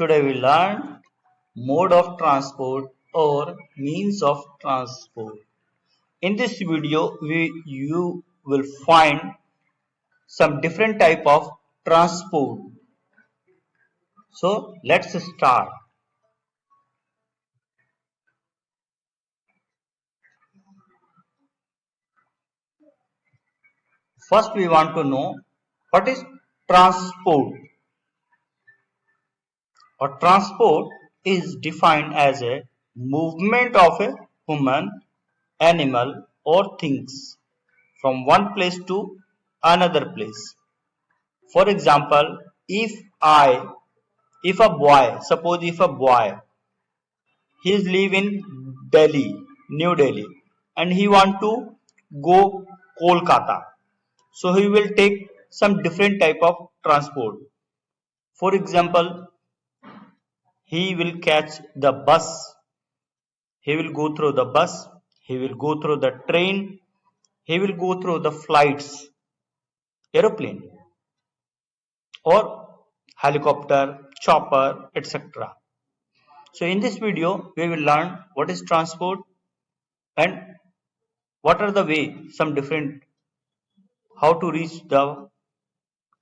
Today we learn mode of transport or means of transport. In this video, you will find some different type of transport. So let's start. First, we want to know what is transport. Or transport is defined as a movement of a human, animal, or things from one place to another place. For example, if a boy, suppose if a boy, he is live in Delhi, New Delhi, and he want to go Kolkata, so he will take some different type of transport. For example, he will catch the bus, he will go through the bus, he will go through the train, he will go through the flights, aeroplane, or helicopter, chopper, etc. So in this video, we will learn what is transport and what are the way, some different, how to reach the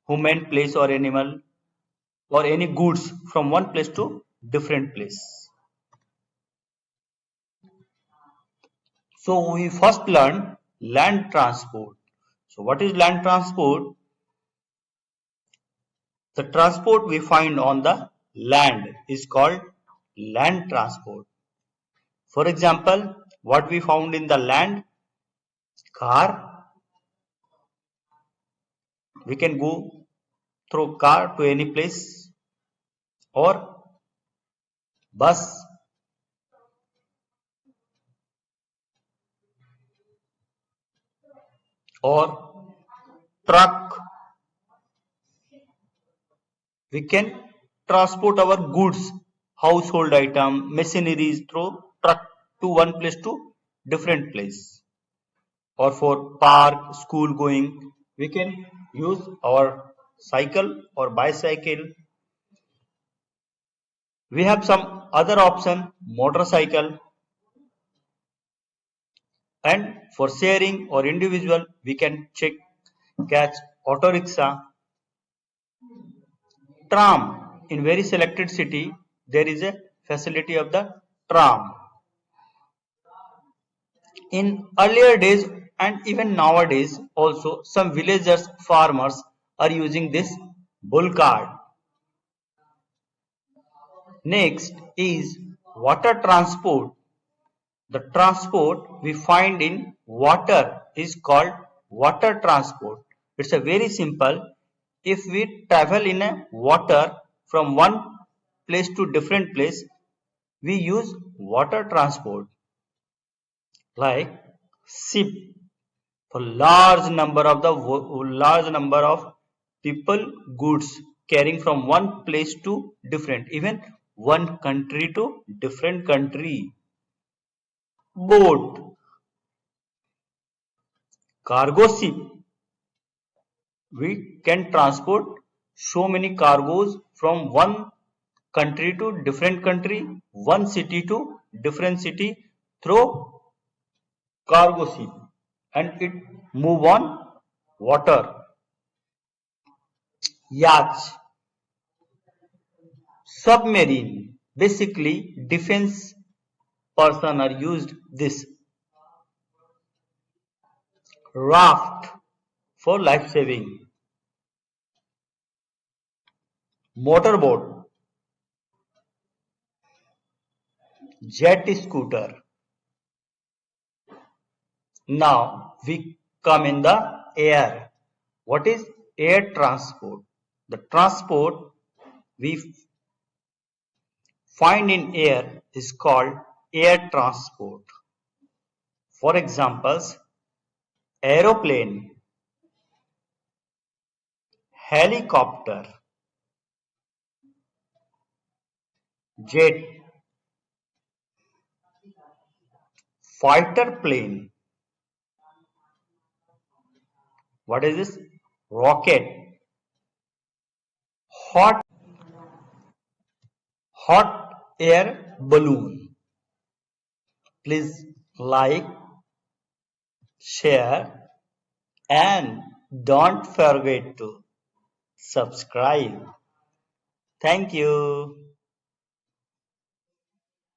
human place or animal or any goods from one place to different place. So we first learn land transport. So what is land transport? The transport we find on the land is called land transport. For example, what we found in the land, car, we can go through car to any place, or bus, or truck. We can transport our goods, household item, machineries through truck to one place to different place. Or for park, school going, we can use our cycle or bicycle. We have some other option, motorcycle, and for sharing or individual, we can catch auto rickshaw, tram. In very selected city, there is a facility of the tram. In earlier days and even nowadays also, some villagers, farmers are using this bull cart. Next is water transport. The transport we find in water is called water transport. It's a very simple. If we travel in a water from one place to different place, we use water transport like ship for large number of people, goods carrying from one place to different, even one country to different country. Boat, cargo ship, we can transport so many cargoes from one country to different country, one city to different city through cargo ship, and it move on water. Yacht, submarine, basically defense person are used this. Raft for life saving. Motorboat, jet scooter. Now we come in the air. What is air transport? The transport we find in air is called air transport. For examples, aeroplane, helicopter, jet, fighter plane. What is this? Rocket, hot hot air balloon. Please like, share, and don't forget to subscribe. Thank you.